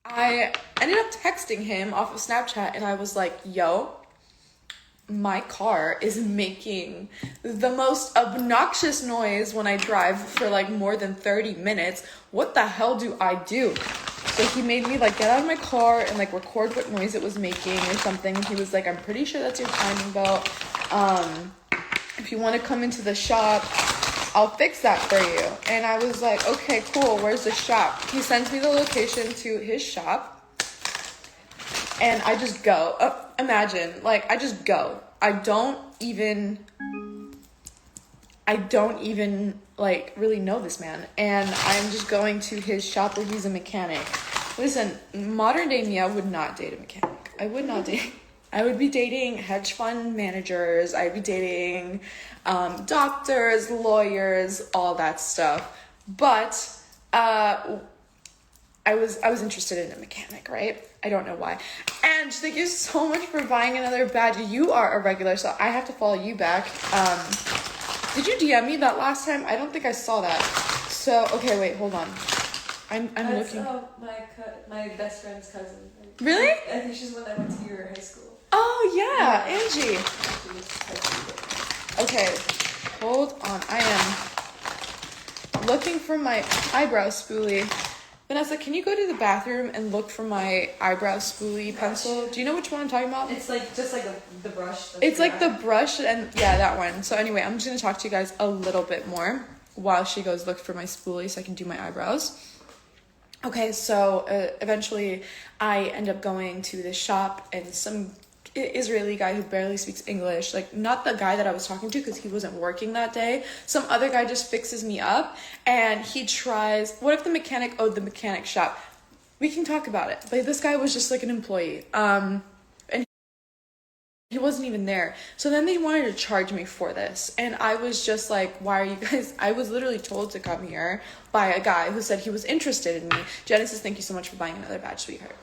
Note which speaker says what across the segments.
Speaker 1: I ended up texting him off of Snapchat and I was like, yo, my car is making the most obnoxious noise when I drive for like more than 30 minutes. What the hell do I do? So he made me like get out of my car and like record what noise it was making or something. He was like, I'm pretty sure that's your timing belt. If you want to come into the shop, I'll fix that for you. And I was like, okay, cool. Where's the shop? He sends me the location to his shop. And I just go. Imagine, like, I just go. I don't even like really know this man, and I'm just going to his shop where he's a mechanic. Listen, modern day me, I would not date a mechanic. I would not date. I would be dating hedge fund managers. I'd be dating doctors, lawyers, all that stuff. But I was interested in a mechanic, right? I don't know why. And thank you so much for buying another badge. You are a regular, so I have to follow you back. Did you DM me that last time? I don't think I saw that. So, okay, wait, hold on. I'm looking.
Speaker 2: That's my best friend's cousin.
Speaker 1: Really?
Speaker 2: I think she's the one that went to your high school.
Speaker 1: Oh, yeah, Angie. Okay, hold on. I am looking for my eyebrow spoolie. Vanessa, can you go to the bathroom and look for my eyebrow spoolie pencil? Do you know which one I'm talking about?
Speaker 2: It's like just like the brush.
Speaker 1: It's like the brush and yeah, that one. So anyway, I'm just gonna talk to you guys a little bit more while she goes look for my spoolie so I can do my eyebrows. Okay, so eventually I end up going to this shop and some Israeli guy who barely speaks English, like not the guy that I was talking to because he wasn't working that day. Some other guy just fixes me up and he tries, what if the mechanic owed the mechanic shop? We can talk about it. But this guy was just like an employee. And he wasn't even there. So then they wanted to charge me for this. And I was just like, why are you guys, I was literally told to come here by a guy who said he was interested in me. Genesis, thank you so much for buying another badge, sweetheart.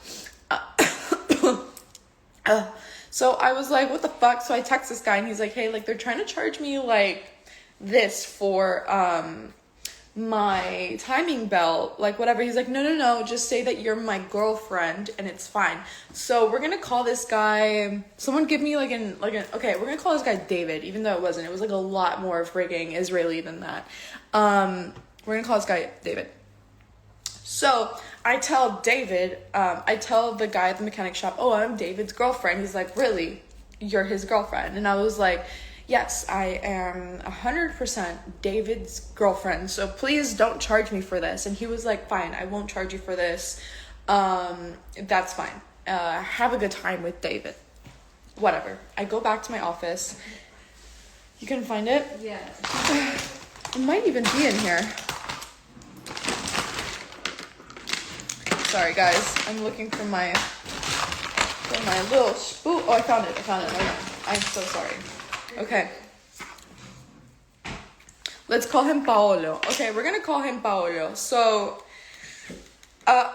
Speaker 1: So I was like, what the fuck? So I text this guy and he's like, hey, like they're trying to charge me like this for my timing belt, like whatever. He's like, no, just say that you're my girlfriend and it's fine. So we're gonna call this guy, someone give me okay, we're gonna call this guy David, even though it wasn't. It was like a lot more frigging Israeli than that. We're gonna call this guy David. So I tell David, I tell the guy at the mechanic shop, oh, I'm David's girlfriend. He's like, really? You're his girlfriend? And I was like, yes, I am 100% David's girlfriend. So please don't charge me for this. And he was like, fine, I won't charge you for this. That's fine. Have a good time with David. Whatever. I go back to my office. You can find it?
Speaker 2: Yeah.
Speaker 1: It might even be in here. Sorry guys, I'm looking for my little spool. Oh, I found it. I'm so sorry. Okay. Let's call him Paolo. Okay, we're gonna call him Paolo. So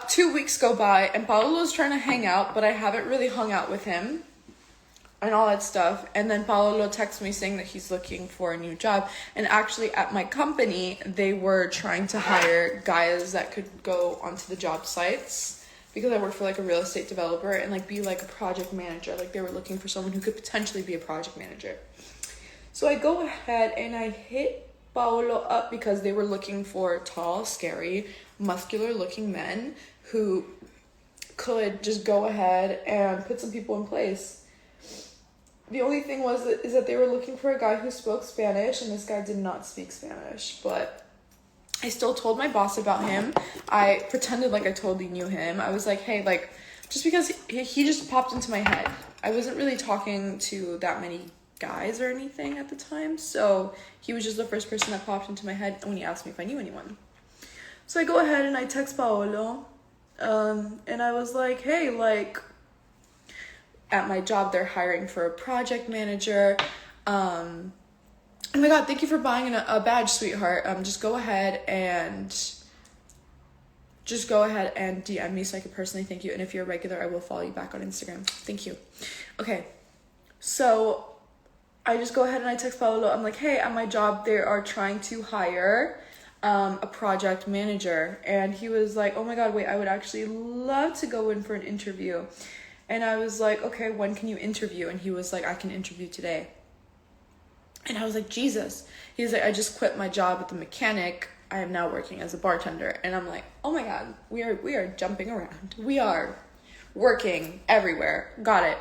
Speaker 1: 2 weeks go by and Paolo's trying to hang out, but I haven't really hung out with him and all that stuff. And then Paolo texts me saying that he's looking for a new job. And actually at my company, they were trying to hire guys that could go onto the job sites because I work for like a real estate developer and like be like a project manager. Like they were looking for someone who could potentially be a project manager. So I go ahead and I hit Paolo up because they were looking for tall, scary, muscular looking men who could just go ahead and put some people in place. The only thing is that they were looking for a guy who spoke Spanish, and this guy did not speak Spanish, but I still told my boss about him. I pretended like I totally knew him. I was like, hey, like, just because he just popped into my head. I wasn't really talking to that many guys or anything at the time, so he was just the first person that popped into my head when he asked me if I knew anyone. So I go ahead and I text Paolo, and I was like, hey, like, at my job, they're hiring for a project manager. Oh my God, thank you for buying a badge, sweetheart. Just go ahead and DM me so I can personally thank you. And if you're a regular, I will follow you back on Instagram. Thank you. Okay. So I just go ahead and I text Paolo. I'm like, hey, at my job, they are trying to hire a project manager. And he was like, oh my God, wait, I would actually love to go in for an interview. And I was like, okay, when can you interview? And he was like, I can interview today. And I was like, Jesus. He was like, I just quit my job at the mechanic. I am now working as a bartender. And I'm like, oh my God, we are jumping around. We are working everywhere. Got it.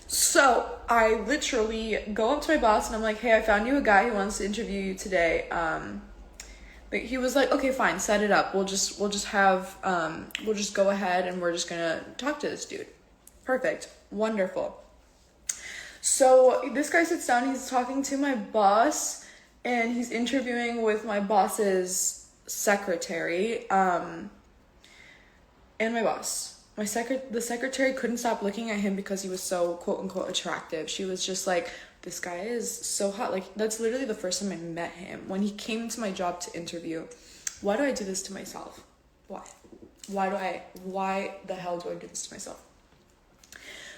Speaker 1: So I literally go up to my boss and I'm like, hey, I found you a guy who wants to interview you today. But he was like, okay, fine, set it up. We'll just go ahead and we're just gonna talk to this dude. Perfect. Wonderful. So this guy sits down, he's talking to my boss, and he's interviewing with my boss's secretary, and my boss. The secretary couldn't stop looking at him because he was so quote unquote attractive. She was just like, this guy is so hot. Like, that's literally the first time I met him. When he came to my job to interview, why do I do this to myself? Why the hell do I do this to myself?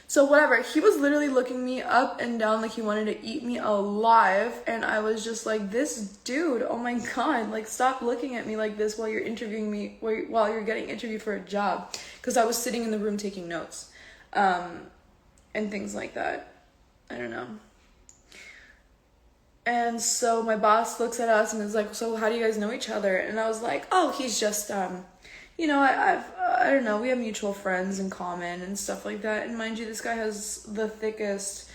Speaker 1: So whatever, he was literally looking me up and down like he wanted to eat me alive, and I was just like, this dude, oh my God, like, stop looking at me like this while you're interviewing me, while you're getting interviewed for a job, because I was sitting in the room taking notes, and things like that. I don't know. And so my boss looks at us and is like, so how do you guys know each other? And I was like, oh, he's just, I don't know, we have mutual friends in common and stuff like that. And mind you, this guy has the thickest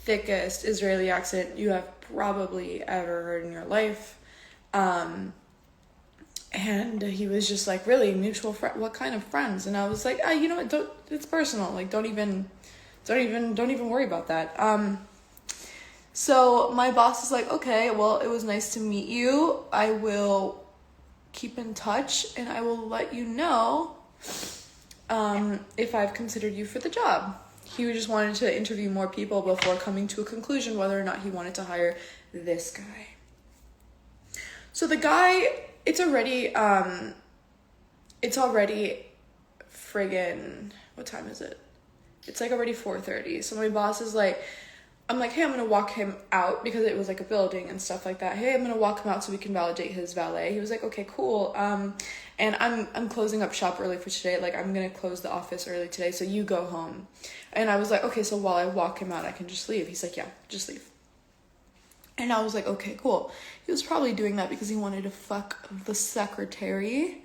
Speaker 1: Israeli accent you have probably ever heard in your life. And he was just like, really, mutual friend? What kind of friends? And I was like, you know what, it's personal. Like, don't even worry about that. So my boss is like, okay, well, it was nice to meet you. I will keep in touch and I will let you know if I've considered you for the job. He just wanted to interview more people before coming to a conclusion whether or not he wanted to hire this guy. So the guy, it's already friggin', what time is it? It's like already 4:30. So my boss is like, I'm like, hey, I'm gonna walk him out because it was like a building and stuff like that. Hey, I'm gonna walk him out so we can validate his valet. He was like, okay, cool. And I'm closing up shop early for today. Like, I'm gonna close the office early today, so you go home. And I was like, okay, so while I walk him out, I can just leave. He's like, yeah, just leave. And I was like, okay, cool. He was probably doing that because he wanted to fuck the secretary.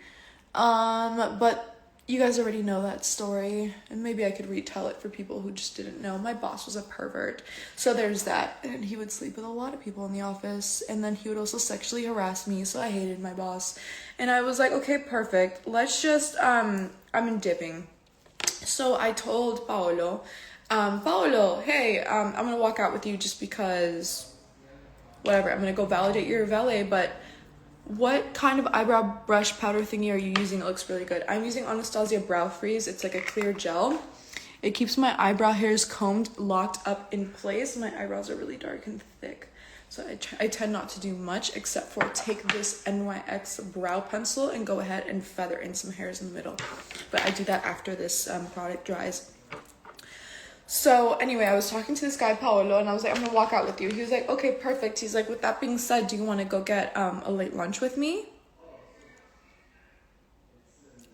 Speaker 1: But you guys already know that story, and maybe I could retell it for people who just didn't know. My boss was a pervert, so there's that. And he would sleep with a lot of people in the office, and then he would also sexually harass me, so I hated my boss. And I was like, okay, perfect. Let's just, I'm dipping. So I told Paolo, hey, I'm gonna walk out with you just because, whatever, I'm gonna go validate your valet, but what kind of eyebrow brush powder thingy are you using? It looks really good. I'm using Anastasia Brow Freeze. It's like a clear gel. It keeps my eyebrow hairs combed, locked up in place. My eyebrows are really dark and thick, so I tend not to do much except for take this NYX brow pencil and go ahead and feather in some hairs in the middle. But I do that after this product dries. So anyway, I was talking to this guy, Paolo, and I was like, I'm gonna walk out with you. He was like, okay, perfect. He's like, with that being said, do you want to go get a late lunch with me?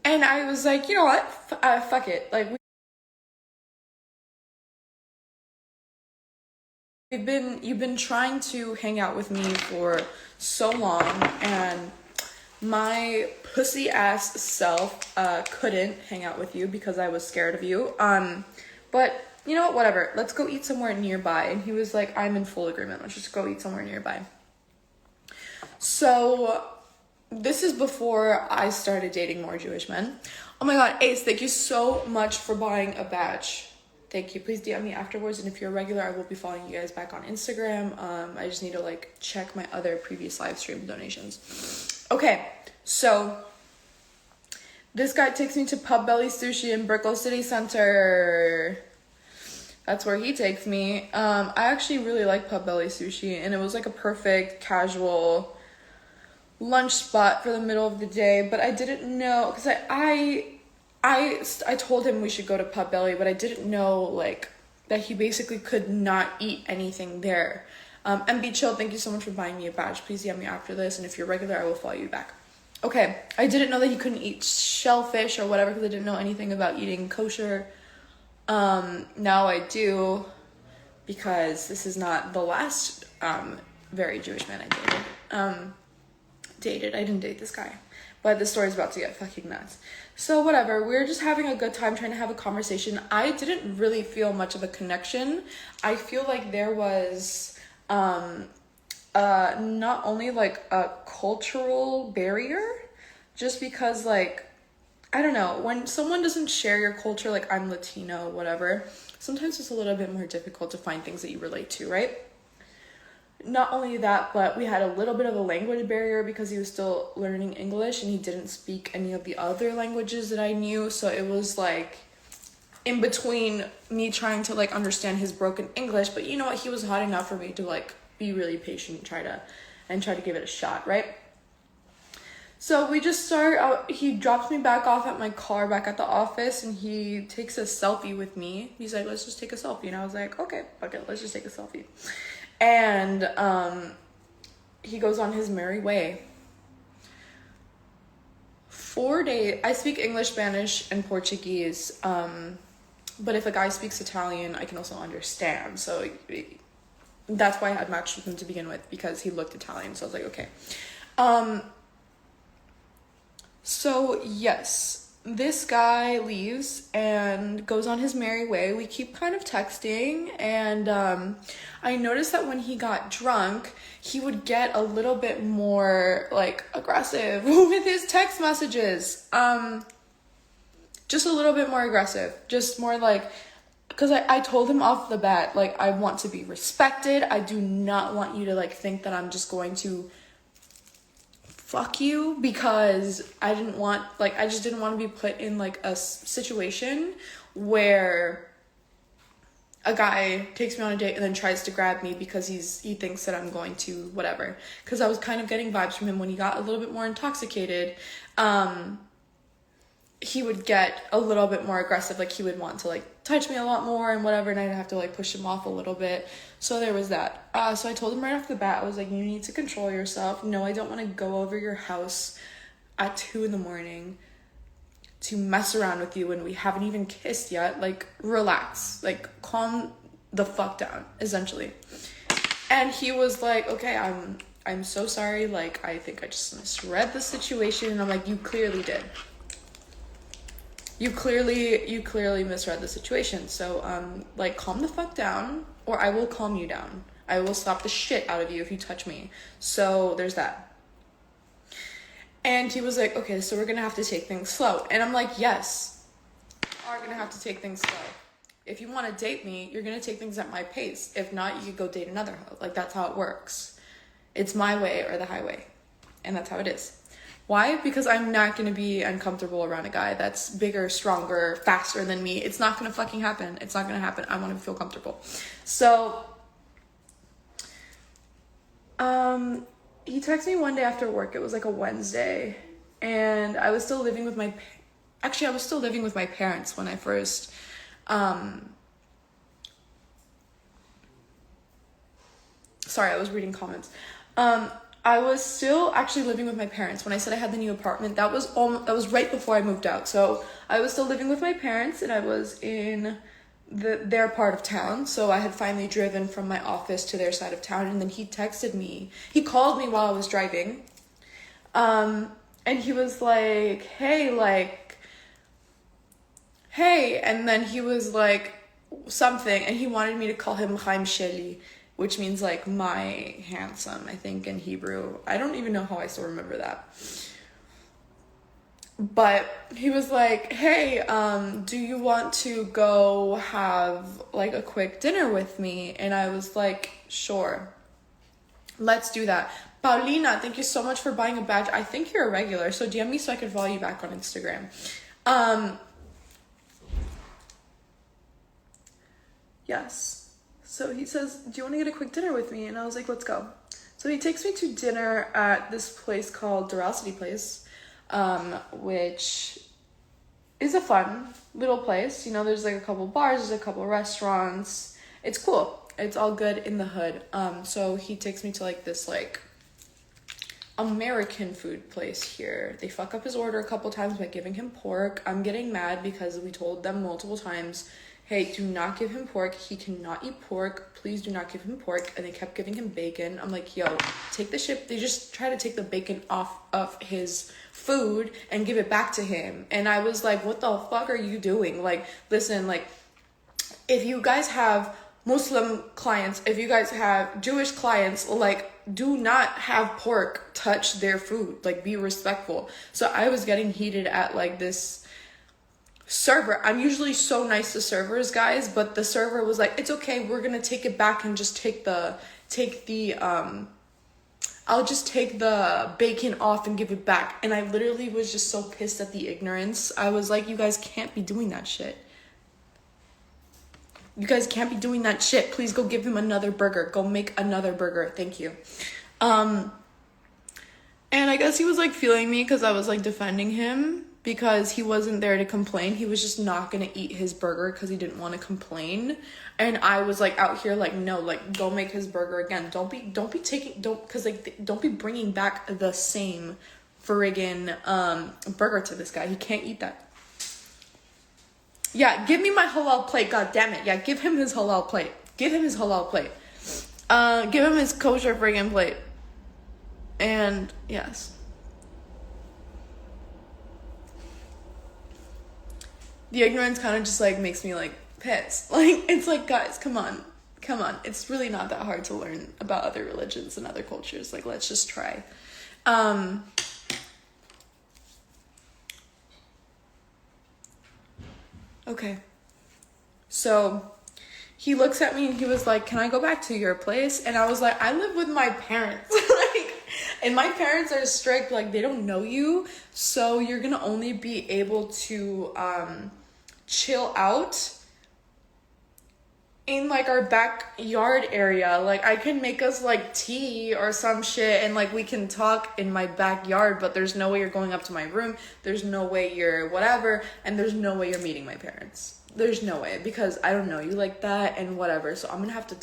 Speaker 1: And I was like, you know what? Fuck it. Like, you've been trying to hang out with me for so long, and my pussy ass self couldn't hang out with you because I was scared of you. But you know what, whatever, let's go eat somewhere nearby. And he was like, I'm in full agreement, let's just go eat somewhere nearby. So this is before I started dating more Jewish men. Oh my God, Ace, thank you so much for buying a badge. Thank you. Please DM me afterwards, and if you're a regular, I will be following you guys back on Instagram. I just need to like check my other previous live stream donations. Okay, so this guy takes me to Pub Belly Sushi in Brickell City Center. That's where he takes me. I actually really like Pub Belly Sushi, and it was like a perfect casual lunch spot for the middle of the day. But I didn't know, because I told him we should go to Pub Belly, but I didn't know like that he basically could not eat anything there. MB Chill, thank you so much for buying me a badge. Please DM me after this, and if you're regular, I will follow you back. Okay, I didn't know that you couldn't eat shellfish or whatever because I didn't know anything about eating kosher. Now I do, because this is not the last very Jewish man I dated. I didn't date this guy, but the story's about to get fucking nuts. So whatever, we're just having a good time trying to have a conversation. I didn't really feel much of a connection. I feel like there was not only like a cultural barrier, just because like, I don't know, when someone doesn't share your culture, like I'm Latino, whatever, sometimes it's a little bit more difficult to find things that you relate to, right? Not only that, but we had a little bit of a language barrier because he was still learning English and he didn't speak any of the other languages that I knew. So it was like in between me trying to like understand his broken English, but you know what? He was hot enough for me to like be really patient and try to give it a shot, right? So we just start out, he drops me back off at my car back at the office and he takes a selfie with me. He's like, let's just take a selfie. And I was like, okay, fuck it, let's just take a selfie. And he goes on his merry way. 4 days, I speak English, Spanish, and Portuguese. But if a guy speaks Italian, I can also understand. So that's why I had matched with him to begin with, because he looked Italian. So I was like, okay. So yes, this guy leaves and goes on his merry way. We keep kind of texting, and I noticed that when he got drunk, he would get a little bit more like aggressive with his text messages. Just a little bit more aggressive, just more like, because I told him off the bat, like, I want to be respected. I do not want you to like think that I'm just going to fuck you, because I just didn't want to be put in like a situation where a guy takes me on a date and then tries to grab me because he thinks that I'm going to whatever. Because I was kind of getting vibes from him when he got a little bit more intoxicated. He would get a little bit more aggressive, like he would want to like touch me a lot more and whatever, and I'd have to like push him off a little bit. So there was that. So I told him right off the bat, I was like, you need to control yourself. No, I don't want to go over your house at 2 a.m. to mess around with you when we haven't even kissed yet. Like, relax, like calm the fuck down, essentially. And he was like, okay, I'm so sorry, like I think I just misread the situation. And I'm like, you clearly did. You clearly misread the situation. So, like, calm the fuck down, or I will calm you down. I will slap the shit out of you if you touch me. So, there's that. And he was like, okay, so we're gonna have to take things slow. And I'm like, yes, we are gonna have to take things slow. If you want to date me, you're gonna take things at my pace. If not, you could go date another hoe. Like, that's how it works. It's my way or the highway. And that's how it is. Why? Because I'm not going to be uncomfortable around a guy that's bigger, stronger, faster than me. It's not going to fucking happen. It's not going to happen. I want to feel comfortable. So, he texted me one day after work. It was like a Wednesday. And I was still living with my parents when I first, sorry, I was reading comments. I was still actually living with my parents when I said I had the new apartment. That was right before I moved out. So I was still living with my parents, and I was in their part of town. So I had finally driven from my office to their side of town, and then he texted me. He called me while I was driving, and he was like, hey, and then he was like something, and he wanted me to call him Chaim Sheli, which means like my handsome, I think, in Hebrew. I don't even know how I still remember that. But he was like, hey, do you want to go have like a quick dinner with me? And I was like, sure, let's do that. Paulina, thank you so much for buying a badge. I think you're a regular, so DM me so I can follow you back on Instagram. Yes. So he says, do you want to get a quick dinner with me? And I was like, let's go. So he takes me to dinner at this place called Dorosity Place, which is a fun little place. You know, there's like a couple bars, there's a couple restaurants. It's cool. It's all good in the hood. So he takes me to like this like American food place here. They fuck up his order a couple times by giving him pork. I'm getting mad because we told them multiple times, hey, do not give him pork. He cannot eat pork. Please do not give him pork. And they kept giving him bacon. I'm like, yo, take the shit. They just try to take the bacon off of his food and give it back to him. And I was like, what the fuck are you doing? Like, listen, like, if you guys have Muslim clients, if you guys have Jewish clients, like, do not have pork touch their food. Like, be respectful. So I was getting heated at like this server. I'm usually so nice to servers, guys, but the server was like, it's okay, we're gonna take it back and just I'll just take the bacon off and give it back. And I literally was just so pissed at the ignorance. I was like, you guys can't be doing that shit. You guys can't be doing that shit. Please go give him another burger. Go make another burger. Thank you. And I guess he was like feeling me because I was like defending him because he wasn't there to complain. He was just not going to eat his burger because he didn't want to complain. And I was like out here like, no, like go make his burger again. Don't be bringing back the same friggin' burger to this guy. He can't eat that. Yeah, give me my halal plate, god damn it. Yeah, give him his halal plate. Give him his halal plate. Give him his kosher friggin' plate. And yes. The ignorance kind of just like makes me like pissed. Like, it's like, guys, come on. It's really not that hard to learn about other religions and other cultures. Like, let's just try. Okay. So he looks at me and he was like, can I go back to your place? And I was like, I live with my parents. And my parents are strict. Like, they don't know you. So you're going to only be able to chill out in like our backyard area. Like, I can make us like tea or some shit and like we can talk in my backyard, but there's no way you're going up to my room. There's no way you're whatever, and there's no way you're meeting my parents. There's no way, because I don't know you like that and whatever. So I'm gonna have to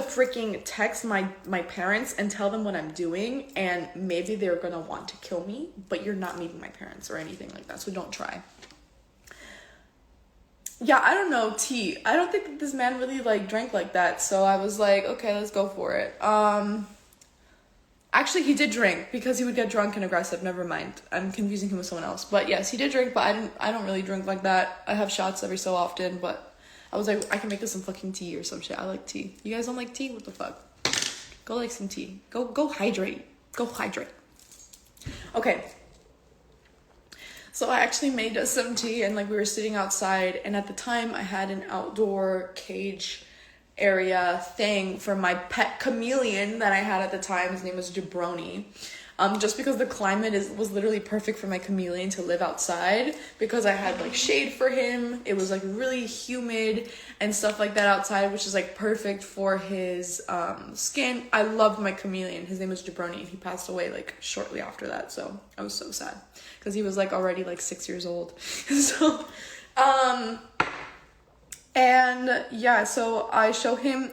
Speaker 1: freaking text my parents and tell them what I'm doing, and maybe they're gonna want to kill me, but you're not meeting my parents or anything like that, so don't try. Yeah, I don't know, tea. I don't think that this man really like drank like that, so I was like, okay, let's go for it. Actually, he did drink because he would get drunk and aggressive. Never mind, I'm confusing him with someone else. But yes, he did drink, but I don't really drink like that. I have shots every so often, but I was like, I can make us some fucking tea or some shit. I like tea. You guys don't like tea? What the fuck? Go like some tea. Go hydrate. Go hydrate. Okay. So I actually made us some tea, and like we were sitting outside, and at the time I had an outdoor cage area thing for my pet chameleon that I had at the time. His name was Jabroni. Just because the climate was literally perfect for my chameleon to live outside, because I had like shade for him. It was like really humid and stuff like that outside, which is like perfect for his skin. I loved my chameleon. His name was Jabroni, and he passed away like shortly after that, so I was so sad because he was like already like 6 years old. So and yeah, so I show him,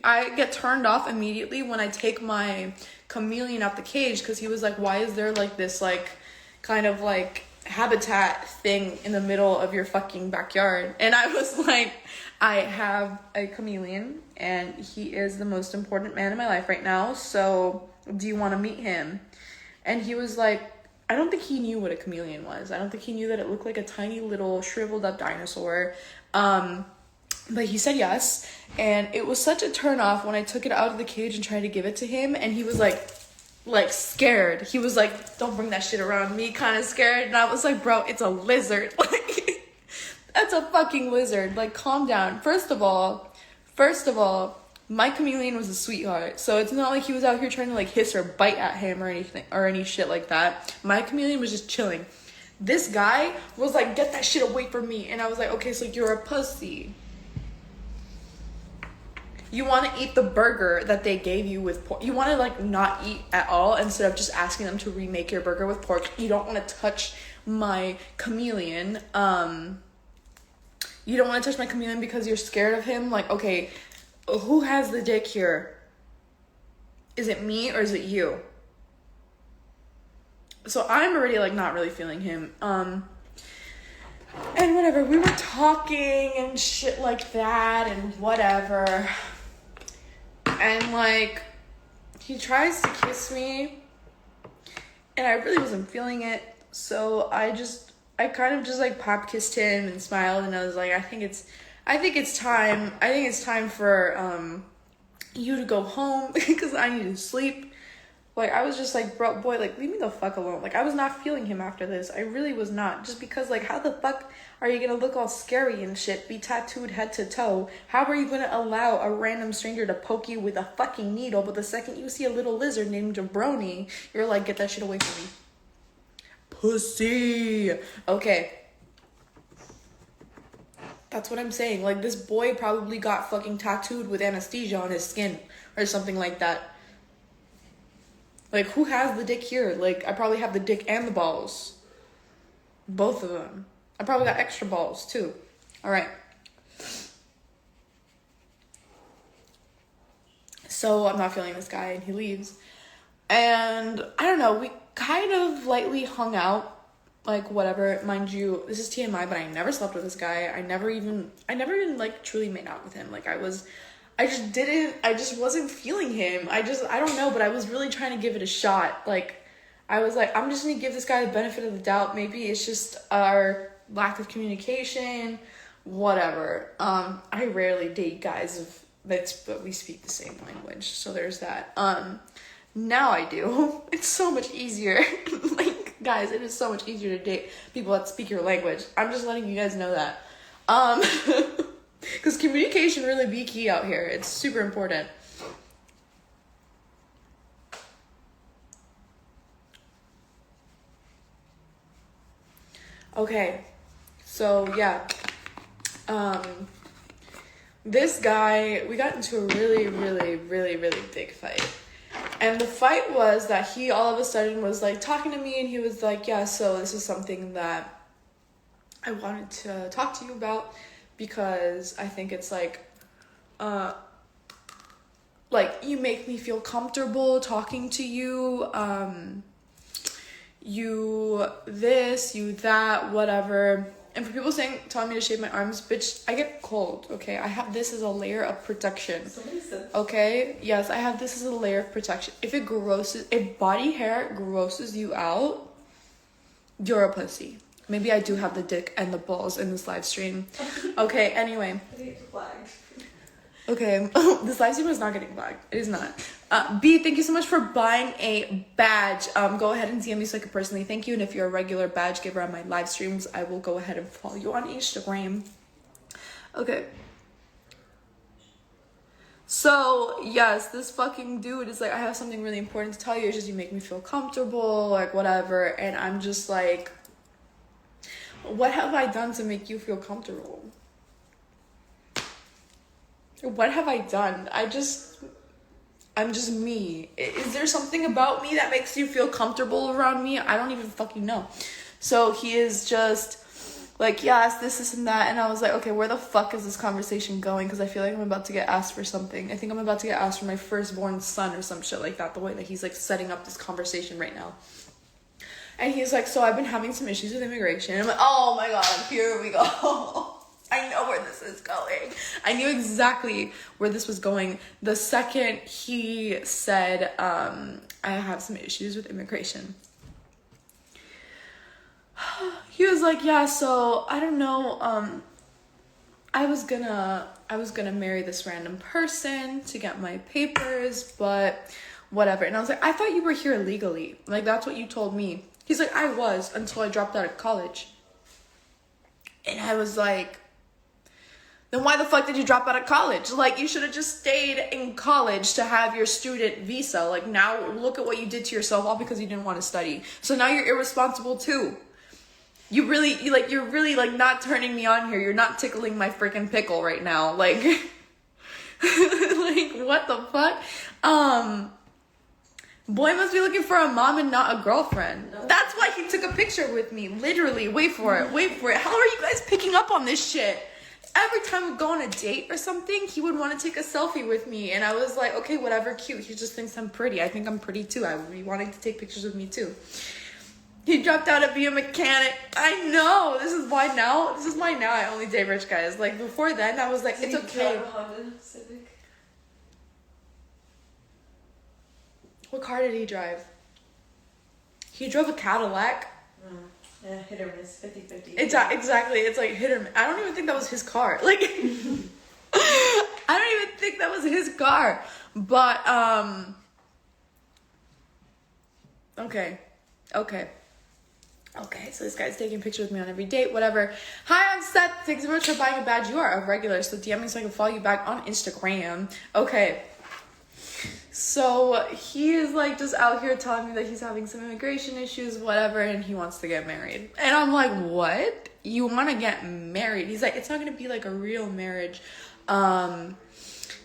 Speaker 1: I get turned off immediately when I take my chameleon out the cage, because he was like, why is there like this like kind of like habitat thing in the middle of your fucking backyard? And I was like, I have a chameleon and he is the most important man in my life right now, so do you want to meet him? And he was like, I don't think he knew what a chameleon was. I don't think he knew that it looked like a tiny little shriveled up dinosaur. But he said yes, and it was such a turn off when I took it out of the cage and tried to give it to him, and he was like scared. He was like, don't bring that shit around me, kind of scared. And I was like, bro, it's a lizard. Like, that's a fucking lizard. Like, calm down. First of all, my chameleon was a sweetheart, so it's not like he was out here trying to like hiss or bite at him or anything or any shit like that. My chameleon was just chilling. This guy was like, get that shit away from me. And I was like, okay, so you're a pussy. You want to eat the burger that they gave you with pork. You want to like not eat at all instead of just asking them to remake your burger with pork. You don't want to touch my chameleon. You don't want to touch my chameleon because you're scared of him. Like, okay, who has the dick here? Is it me or is it you? So I'm already like not really feeling him. And whatever, we were talking and shit like that and whatever. And like, he tries to kiss me and I really wasn't feeling it. So I kind of just like pop kissed him and smiled and I was like, I think it's time for you to go home because I need to sleep. Like, I was just like, bro, boy, like, leave me the fuck alone. Like, I was not feeling him after this. I really was not. Just because, like, how the fuck are you gonna look all scary and shit, be tattooed head to toe? How are you gonna allow a random stranger to poke you with a fucking needle, but the second you see a little lizard named Jabroni, you're like, get that shit away from me. Pussy. Okay. That's what I'm saying. Like, this boy probably got fucking tattooed with anesthesia on his skin or something like that. Like, who has the dick here? Like, I probably have the dick and the balls. Both of them. I probably got extra balls, too. All right. So, I'm not feeling this guy, and he leaves. And, I don't know, we kind of lightly hung out. Like, whatever. Mind you, this is TMI, but I never slept with this guy. I never even, like, truly made out with him. Like, I just wasn't feeling him. I don't know, but I was really trying to give it a shot. Like, I was like, I'm just gonna give this guy the benefit of the doubt. Maybe it's just our lack of communication, whatever. I rarely date guys but we speak the same language, so there's that. Now I do. It's so much easier. Like, guys, it is so much easier to date people that speak your language. I'm just letting you guys know that. Because communication really be key out here. It's super important. Okay. So, yeah. This guy, we got into a really, really, really, really big fight. And the fight was that he all of a sudden was like talking to me and he was like, yeah, so this is something that I wanted to talk to you about. Because I think it's like you make me feel comfortable talking to you, you this, you that, whatever. And for people telling me to shave my arms, bitch, I get cold, okay? I have this as a layer of protection, okay? Yes, I have this as a layer of protection. If body hair grosses you out, you're a pussy. Maybe I do have the dick and the balls in this live stream. Okay, anyway. Okay, this live stream is not getting flagged. It is not. B, thank you so much for buying a badge. Go ahead and DM me so I can personally thank you. And if you're a regular badge giver on my live streams, I will go ahead and follow you on Instagram. Okay. So, yes, this fucking dude is like, I have something really important to tell you. It's just you make me feel comfortable, like, whatever. And I'm just like, what have I done to make you feel comfortable? What have I done? I'm just me. Is there something about me that makes you feel comfortable around me? I don't even fucking know. So he is just like, yes, this and that. And I was like, okay, where the fuck is this conversation going? Because I feel like I'm about to get asked for something. I think I'm about to get asked for my firstborn son or some shit like that. The way that he's like setting up this conversation right now. And he's like, so I've been having some issues with immigration. I'm like, oh my God, here we go. I know where this is going. I knew exactly where this was going the second he said, I have some issues with immigration. He was like, yeah, so I don't know, I was gonna marry this random person to get my papers, but whatever. And I was like, I thought you were here legally. Like, that's what you told me. He's like, I was until I dropped out of college. And I was like, then why the fuck did you drop out of college? Like, you should have just stayed in college to have your student visa. Like, now look at what you did to yourself all because you didn't want to study. So now you're irresponsible too. You're really like not turning me on here. You're not tickling my freaking pickle right now. Like, like what the fuck? Boy must be looking for a mom and not a girlfriend. No. That's why he took a picture with me. Literally, wait for it. How are you guys picking up on this shit? every time we'd go on a date or something, he would want to take a selfie with me. And I was like, okay, whatever, cute. He just thinks I'm pretty. I think I'm pretty too. I would be wanting to take pictures with me too. He dropped out of being a mechanic. I know. This is why now I only date rich guys. Like, before then, I was like, it's okay.
Speaker 2: A Honda Civic.
Speaker 1: What car did he drive? He drove a Cadillac.
Speaker 2: Yeah, hit or miss, 50-50.
Speaker 1: Exactly. It's like hit or miss. I don't even think that was his car. Like, I don't even think that was his car. But, okay, so this guy's taking pictures with me on every date, whatever. Hi, I'm Seth. Thanks so much for buying a badge. You are a regular, so DM me so I can follow you back on Instagram. Okay. So he is like just out here telling me that he's having some immigration issues, whatever, and he wants to get married. And I'm like, what? You want to get married? He's like, it's not going to be like a real marriage.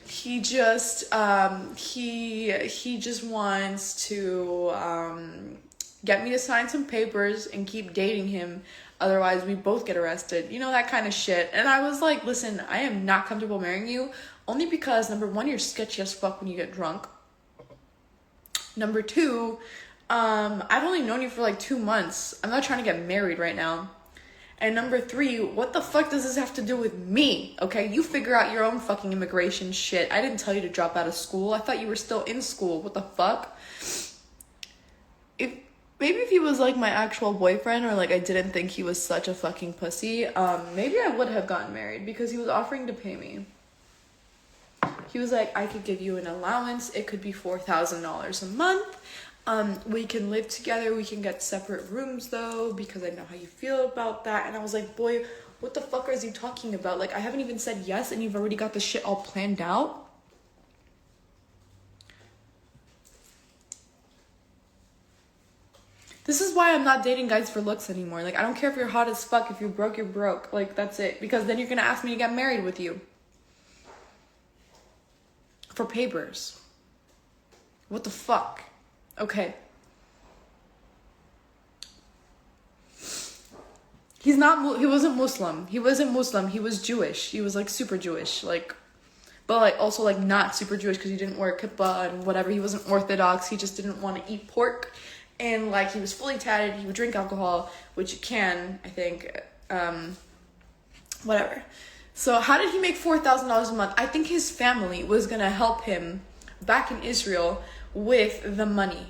Speaker 1: He just wants to get me to sign some papers and keep dating him. Otherwise, we both get arrested. You know, that kind of shit. And I was like, listen, I am not comfortable marrying you. Only because, number one, you're sketchy as fuck when you get drunk. Number two, I've only known you for like 2 months. I'm not trying to get married right now. And number three, what the fuck does this have to do with me? Okay, you figure out your own fucking immigration shit. I didn't tell you to drop out of school. I thought you were still in school. What the fuck? Maybe if he was like my actual boyfriend, or like I didn't think he was such a fucking pussy, maybe I would have gotten married, because he was offering to pay me. He was like, I could give you an allowance. It could be $4,000 a month. We can live together. We can get separate rooms though, because I know how you feel about that. And I was like, boy, what the fuck is he talking about? Like, I haven't even said yes and you've already got the shit all planned out. This is why I'm not dating guys for looks anymore. Like, I don't care if you're hot as fuck. If you're broke, you're broke. Like, that's it. Because then you're gonna ask me to get married with you. For papers. What the fuck? Okay. He wasn't Muslim. He was Jewish. He was like super Jewish. Like, but like also like not super Jewish because he didn't wear kippah and whatever. He wasn't Orthodox. He just didn't want to eat pork. And like, he was fully tatted. He would drink alcohol, which you can, I think, whatever. So how did he make $4,000 a month? I think his family was going to help him back in Israel with the money.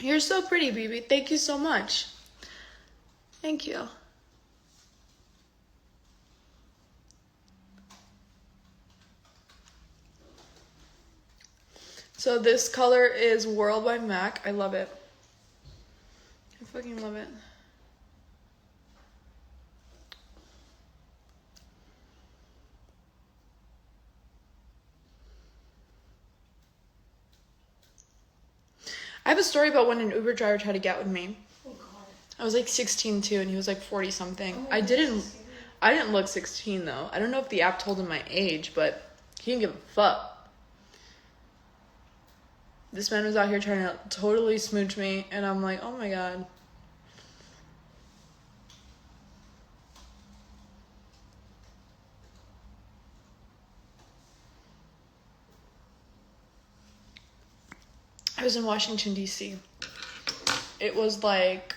Speaker 1: You're so pretty, baby. Thank you so much. Thank you. So this color is World by MAC. I love it. I fucking love it. I have a story about when an Uber driver tried to get with me.
Speaker 2: Oh god.
Speaker 1: I was like 16 too, and he was like 40 something. I didn't look 16 though. I don't know if the app told him my age, but he didn't give a fuck. This man was out here trying to totally smooch me, and I'm like, oh my god. I was in Washington, D.C. it was like,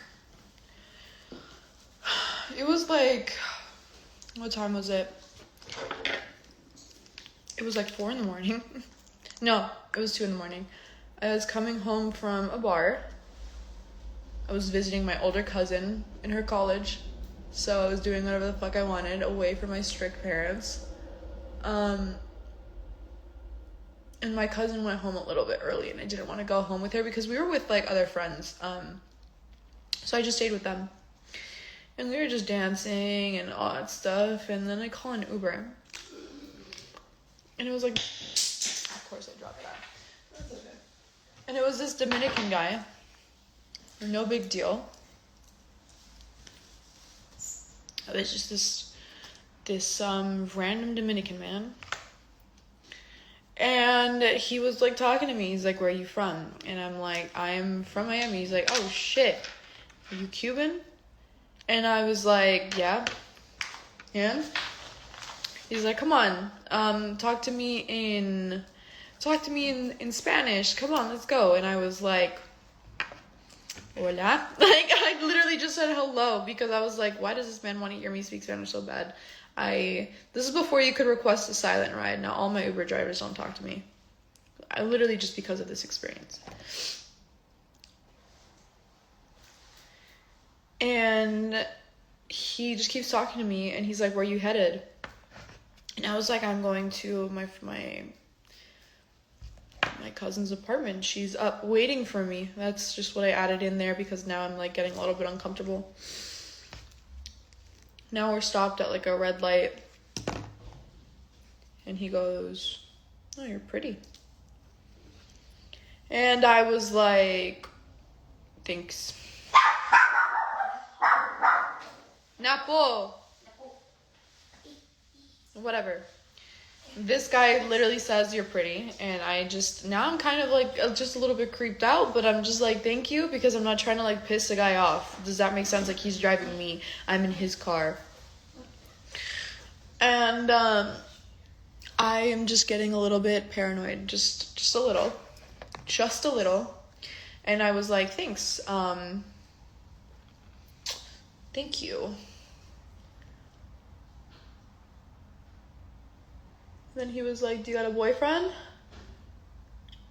Speaker 1: what time was it? It was like 4 a.m. No, it was 2 a.m. I was coming home from a bar. I was visiting my older cousin in her college. So I was doing whatever the fuck I wanted away from my strict parents. And my cousin went home a little bit early and I didn't want to go home with her because we were with like other friends. So I just stayed with them. And we were just dancing and all that stuff. And then I call an Uber. And it was like, of course I dropped that.
Speaker 2: That's okay.
Speaker 1: And it was this Dominican guy. No big deal. It was just this random Dominican man. And he was like talking to me. He's like, where are you from? And I'm like, I'm from Miami. He's like, oh shit, are you Cuban? And I was like, yeah. And he's like, come on, talk to me in Spanish. Come on, let's go. And I was like, hola. Like, I literally just said hello because I was like, why does this man want to hear me speak Spanish so bad? This is before you could request a silent ride. Now all my Uber drivers don't talk to me. I literally just because of this experience. And he just keeps talking to me and he's like, where are you headed? And I was like, I'm going to my cousin's apartment. She's up waiting for me. That's just what I added in there because now I'm like getting a little bit uncomfortable. Now we're stopped at like a red light. And he goes, oh, you're pretty. And I was like, thanks. Napo. Whatever. This guy literally says you're pretty, and now I'm kind of like just a little bit creeped out, but I'm just like, thank you, because I'm not trying to like piss the guy off. Does that make sense? Like, he's driving me, I'm in his car. And I am just getting a little bit paranoid, just a little. And I was like, thanks. Thank you. Then he was like, do you got a boyfriend?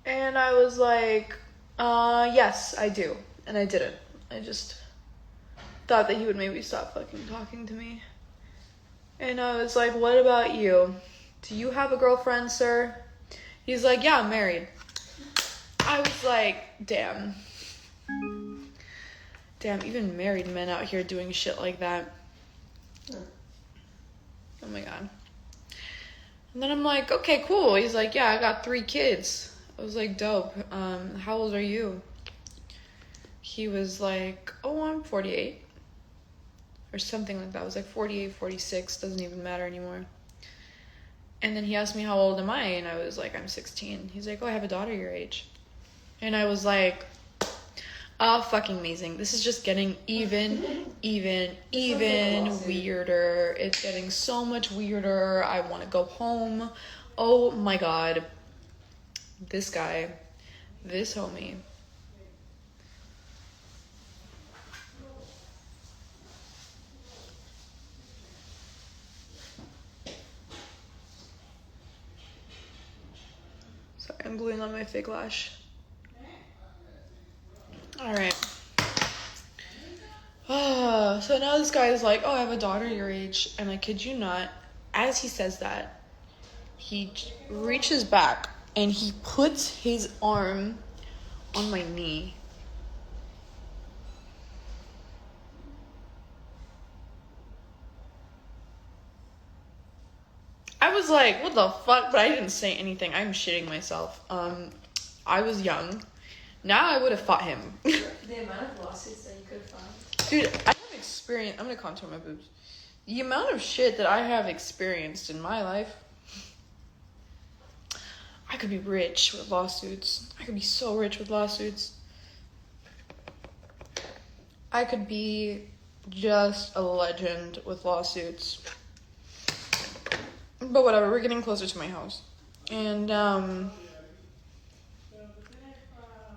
Speaker 1: And I was like, yes, I do. And I didn't. I just thought that he would maybe stop fucking talking to me. And I was like, what about you? Do you have a girlfriend, sir? He's like, yeah, I'm married. I was like, damn. Damn, even married men out here doing shit like that. Oh my god. And then I'm like, okay, cool. He's like, yeah, I got 3 kids. I was like, dope. How old are you? He was like, oh, I'm 48. Or something like that. I was like 48, 46. Doesn't even matter anymore. And then he asked me, how old am I? And I was like, I'm 16. He's like, oh, I have a daughter your age. And I was like, oh, fucking amazing. This is just getting even weirder. It's getting so much weirder. I want to go home. Oh my god. This guy. This homie. Sorry, I'm gluing on my fake lash. Alright. So now this guy is like, oh, I have a daughter your age. And I kid you not, as he says that, he reaches back and he puts his arm on my knee. I was like, what the fuck? But I didn't say anything. I'm shitting myself. I was young. Now I would have fought him.
Speaker 2: The amount of lawsuits that you could find.
Speaker 1: Dude, I have experience. I'm gonna contour my boobs. The amount of shit that I have experienced in my life. I could be rich with lawsuits. I could be so rich with lawsuits. I could be just a legend with lawsuits. But whatever, we're getting closer to my house. And,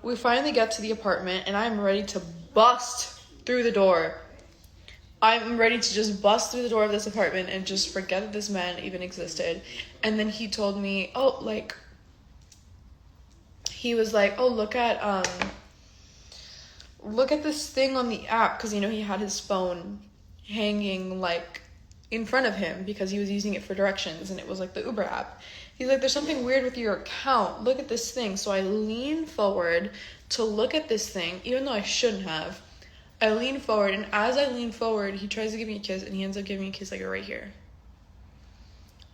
Speaker 1: we finally get to the apartment, and I'm ready to bust through the door. I'm ready to just bust through the door of this apartment and just forget that this man even existed. And then he told me, oh, like, he was like, oh, look at this thing on the app, because, you know, he had his phone hanging, like, in front of him because he was using it for directions, and it was, like, the Uber app. He's like, there's something weird with your account. Look at this thing. So I lean forward to look at this thing, even though I shouldn't have. I lean forward, and as I lean forward, he tries to give me a kiss, and he ends up giving me a kiss, like, right here.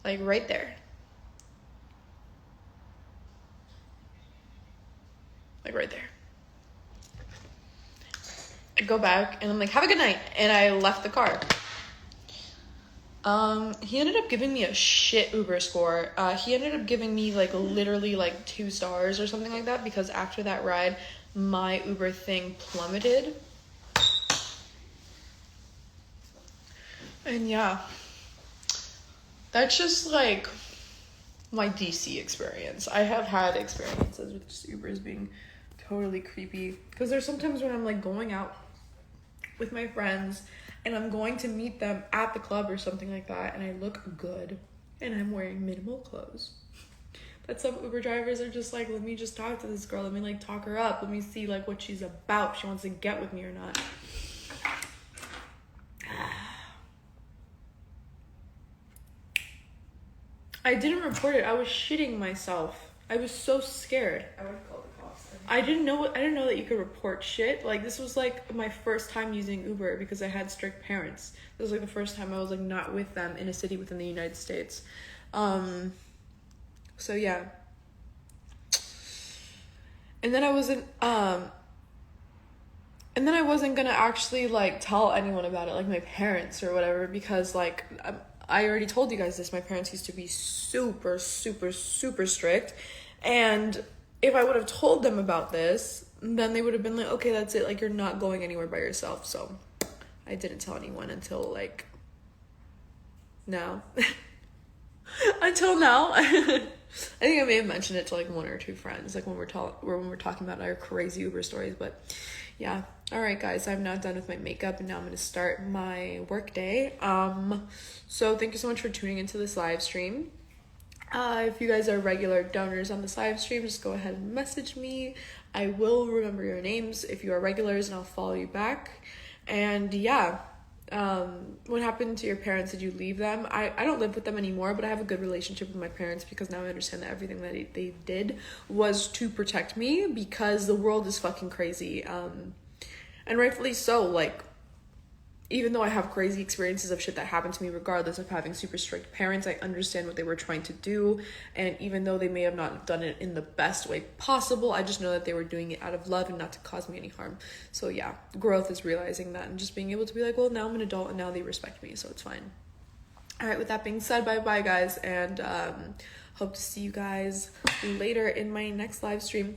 Speaker 1: Like, right there. Like, right there. I go back, and I'm like, have a good night, and I left the car. He ended up giving me a shit Uber score. He ended up giving me, like, literally, like, 2 stars or something like that, because after that ride, my Uber thing plummeted. And yeah, that's just, like, my DC experience. I have had experiences with just Ubers being totally creepy, because there's sometimes when I'm, like, going out with my friends, and I'm going to meet them at the club or something like that, and I look good, and I'm wearing minimal clothes. But some Uber drivers are just like, let me just talk to this girl, let me, like, talk her up, let me see, like, what she's about, if she wants to get with me or not. I didn't report it. I was shitting myself. I was so scared.
Speaker 2: I would call the cops.
Speaker 1: I didn't know that you could report shit. Like, this was, like, my first time using Uber because I had strict parents. This was, like, the first time I was, like, not with them in a city within the United States. So yeah. And then I wasn't gonna actually, like, tell anyone about it, like my parents or whatever, because, like, I already told you guys this. My parents used to be super, super, super strict, and if I would have told them about this, then they would have been like, okay, that's it, like, you're not going anywhere by yourself. So I didn't tell anyone until, like, now. Until now. I think I may have mentioned it to, like, 1 or 2 friends, like, when we're talking about our crazy Uber stories. But yeah, all right, guys, I'm now done with my makeup, and now I'm going to start my work day. So thank you so much for tuning into this live stream. If you guys are regular donors on this live stream, just go ahead and message me. I will remember your names if you are regulars, and I'll follow you back. And yeah, what happened to your parents? Did you leave them? I don't live with them anymore, but I have a good relationship with my parents because now I understand that everything that they did was to protect me, because the world is fucking crazy. And rightfully so. Like, even though I have crazy experiences of shit that happened to me, regardless of having super strict parents, I understand what they were trying to do. And even though they may have not done it in the best way possible, I just know that they were doing it out of love and not to cause me any harm. So yeah, growth is realizing that and just being able to be like, well, now I'm an adult and now they respect me, so it's fine. All right, with that being said, bye guys, and hope to see you guys later in my next live stream.